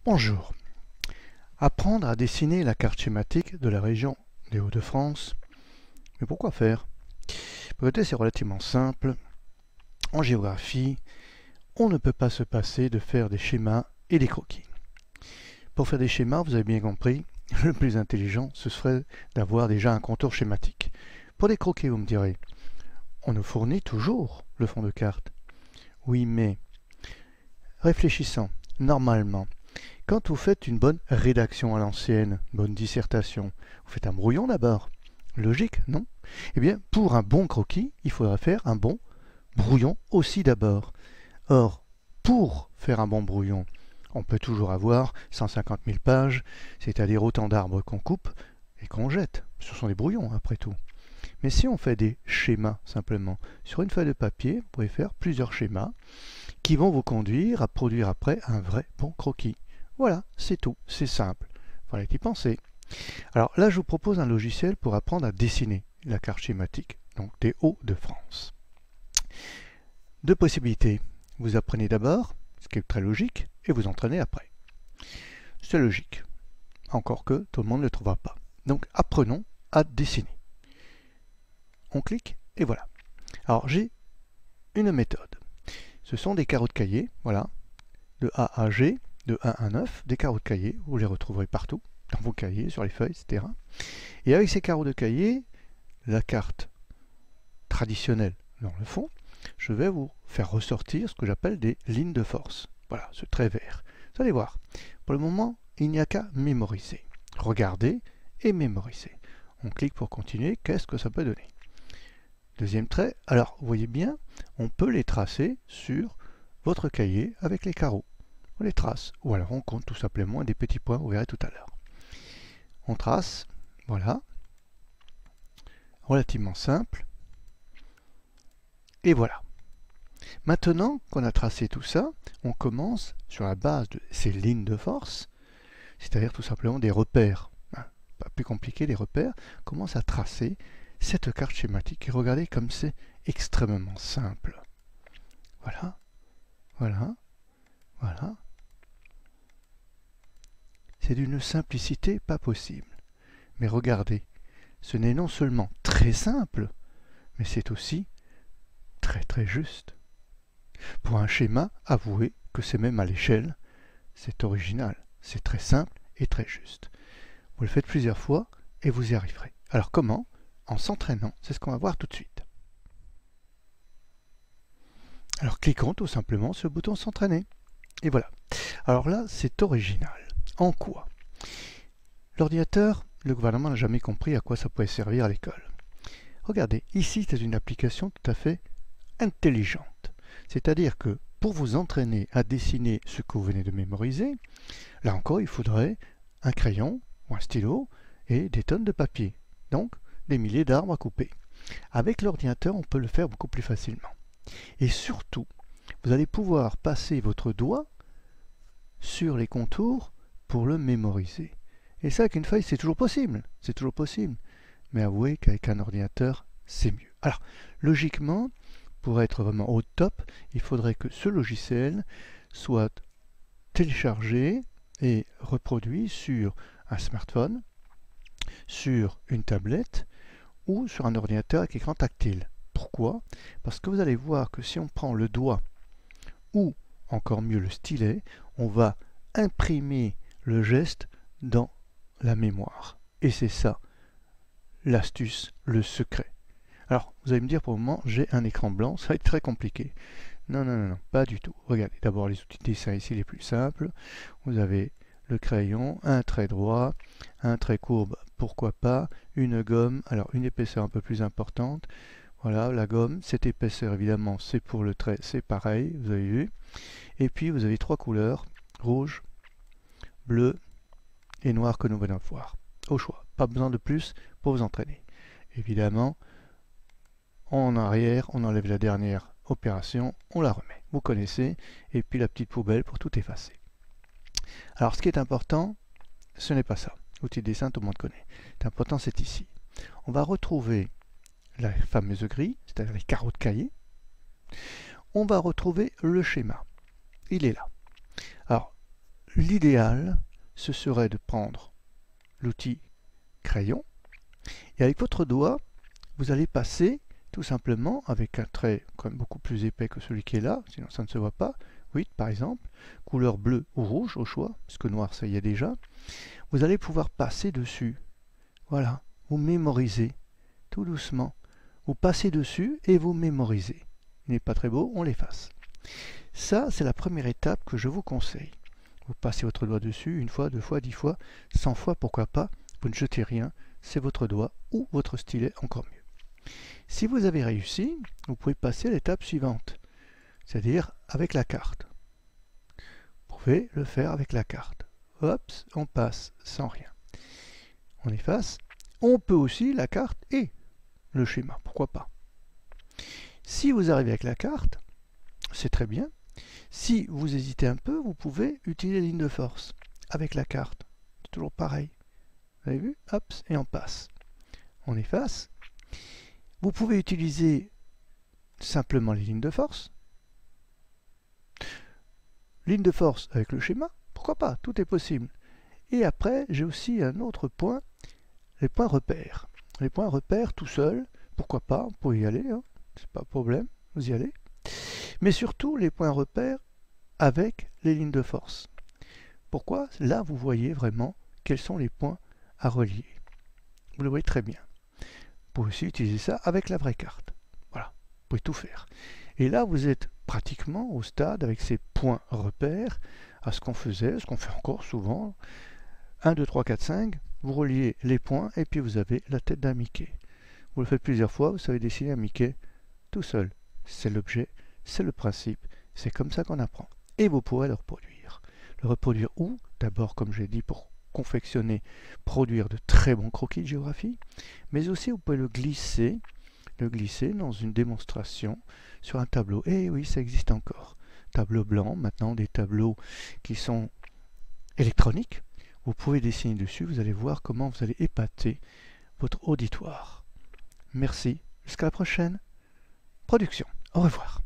Bonjour. Apprendre à dessiner la carte schématique de la région des Hauts-de-France. Mais pourquoi faire? Peut-être c'est relativement simple. En géographie, on ne peut pas se passer de faire des schémas et des croquis. Pour faire des schémas, vous avez bien compris, le plus intelligent, ce serait d'avoir déjà un contour schématique. Pour des croquis, vous me direz, on nous fournit toujours le fond de carte. Oui, mais réfléchissons, normalement, quand vous faites une bonne rédaction à l'ancienne, une bonne dissertation, vous faites un brouillon d'abord. Logique, non? Eh bien, pour un bon croquis, il faudra faire un bon brouillon aussi d'abord. Or, pour faire un bon brouillon, on peut toujours avoir 150 000 pages, c'est-à-dire autant d'arbres qu'on coupe et qu'on jette. Ce sont des brouillons, après tout. Mais si on fait des schémas, simplement, sur une feuille de papier, vous pouvez faire plusieurs schémas qui vont vous conduire à produire après un vrai bon croquis. Voilà, c'est tout, c'est simple. Fallait y penser. Alors là, je vous propose un logiciel pour apprendre à dessiner la carte schématique, donc des Hauts-de-France. Deux possibilités. Vous apprenez d'abord, ce qui est très logique, et vous entraînez après. C'est logique, encore que tout le monde ne le trouvera pas. Donc apprenons à dessiner. On clique, et voilà. Alors j'ai une méthode. Ce sont des carreaux de cahier, voilà, de A à G, de 1 à 9, des carreaux de cahier, vous les retrouverez partout, dans vos cahiers, sur les feuilles, etc. Et avec ces carreaux de cahier, la carte traditionnelle dans le fond, je vais vous faire ressortir ce que j'appelle des lignes de force. Voilà, ce trait vert. Vous allez voir, pour le moment, il n'y a qu'à mémoriser. Regardez et mémoriser. On clique pour continuer, qu'est-ce que ça peut donner? Deuxième trait, alors vous voyez bien, on peut les tracer sur votre cahier avec les carreaux. On les trace, ou alors on compte tout simplement des petits points, vous verrez tout à l'heure. On trace, voilà, relativement simple, et voilà. Maintenant qu'on a tracé tout ça, on commence sur la base de ces lignes de force, c'est-à-dire tout simplement des repères, pas plus compliqué, des repères, on commence à tracer cette carte schématique, et regardez comme c'est extrêmement simple. Voilà, voilà, voilà. C'est d'une simplicité pas possible. Mais regardez, ce n'est non seulement très simple, mais c'est aussi très très juste. Pour un schéma, avouez que c'est même à l'échelle, c'est original, c'est très simple et très juste. Vous le faites plusieurs fois et vous y arriverez. Alors comment? En s'entraînant, c'est ce qu'on va voir tout de suite. Alors cliquons tout simplement sur le bouton s'entraîner. Et voilà. Alors là, c'est original. En quoi? L'ordinateur, le gouvernement n'a jamais compris à quoi ça pouvait servir à l'école. Regardez, ici c'est une application tout à fait intelligente. C'est-à-dire que pour vous entraîner à dessiner ce que vous venez de mémoriser, là encore il faudrait un crayon ou un stylo et des tonnes de papier. Donc des milliers d'arbres à couper. Avec l'ordinateur, on peut le faire beaucoup plus facilement. Et surtout, vous allez pouvoir passer votre doigt sur les contours pour le mémoriser. Et ça, avec une feuille, c'est toujours possible. C'est toujours possible. Mais avouez qu'avec un ordinateur, c'est mieux. Alors, logiquement, pour être vraiment au top, il faudrait que ce logiciel soit téléchargé et reproduit sur un smartphone, sur une tablette ou sur un ordinateur avec écran tactile. Pourquoi? Parce que vous allez voir que si on prend le doigt ou encore mieux le stylet, on va imprimer le geste dans la mémoire. Et c'est ça l'astuce, le secret. Alors, vous allez me dire pour le moment, j'ai un écran blanc, ça va être très compliqué. Non, non, non, non, pas du tout. Regardez, d'abord les outils de dessin ici les plus simples. Vous avez le crayon, un trait droit, un trait courbe, pourquoi pas, une gomme, alors une épaisseur un peu plus importante. Voilà, la gomme, cette épaisseur évidemment, c'est pour le trait, c'est pareil, vous avez vu. Et puis vous avez trois couleurs, rouge, bleu et noir que nous venons de voir. Au choix, pas besoin de plus pour vous entraîner. Évidemment, en arrière, on enlève la dernière opération, on la remet. Vous connaissez, et puis la petite poubelle pour tout effacer. Alors ce qui est important, ce n'est pas ça. Outil de dessin, tout le monde connaît. L'important, c'est ici. On va retrouver la fameuse grille, c'est-à-dire les carreaux de cahier. On va retrouver le schéma. Il est là. Alors, l'idéal, ce serait de prendre l'outil crayon et avec votre doigt, vous allez passer tout simplement avec un trait quand même beaucoup plus épais que celui qui est là, sinon ça ne se voit pas. 8 par exemple, couleur bleue ou rouge au choix, puisque noir ça y est déjà. Vous allez pouvoir passer dessus. Voilà, vous mémorisez tout doucement. Vous passez dessus et vous mémorisez. Il n'est pas très beau, on l'efface. Ça, c'est la première étape que je vous conseille. Vous passez votre doigt dessus une fois, 2 fois, 10 fois, 100 fois, pourquoi pas. Vous ne jetez rien, c'est votre doigt ou votre stylet, encore mieux. Si vous avez réussi, vous pouvez passer à l'étape suivante, c'est-à-dire avec la carte. Vous pouvez le faire avec la carte. Hop, on passe sans rien. On efface. On peut aussi la carte et le schéma, pourquoi pas. Si vous arrivez avec la carte, c'est très bien. Si vous hésitez un peu, vous pouvez utiliser les lignes de force avec la carte. C'est toujours pareil. Vous avez vu? Hop, et on passe. On efface. Vous pouvez utiliser simplement les lignes de force. Ligne de force avec le schéma, pourquoi pas, tout est possible. Et après, j'ai aussi un autre point, les points repères. Les points repères tout seuls, pourquoi pas, vous pouvez y aller, hein, c'est pas un problème, vous y allez. Mais surtout les points repères avec les lignes de force. Pourquoi? Là, vous voyez vraiment quels sont les points à relier. Vous le voyez très bien. Vous pouvez aussi utiliser ça avec la vraie carte. Voilà, vous pouvez tout faire. Et là, vous êtes pratiquement au stade avec ces points repères à ce qu'on faisait, ce qu'on fait encore souvent. 1, 2, 3, 4, 5, vous reliez les points et puis vous avez la tête d'un Mickey. Vous le faites plusieurs fois, vous savez dessiner un Mickey tout seul. C'est l'objet, c'est le principe, c'est comme ça qu'on apprend. Et vous pourrez le reproduire. Le reproduire où? D'abord, comme j'ai dit, pour confectionner, produire de très bons croquis de géographie, mais aussi vous pouvez le glisser dans une démonstration sur un tableau. Et oui, ça existe encore. Tableau blanc, maintenant des tableaux qui sont électroniques. Vous pouvez dessiner dessus, vous allez voir comment vous allez épater votre auditoire. Merci, jusqu'à la prochaine production. Au revoir.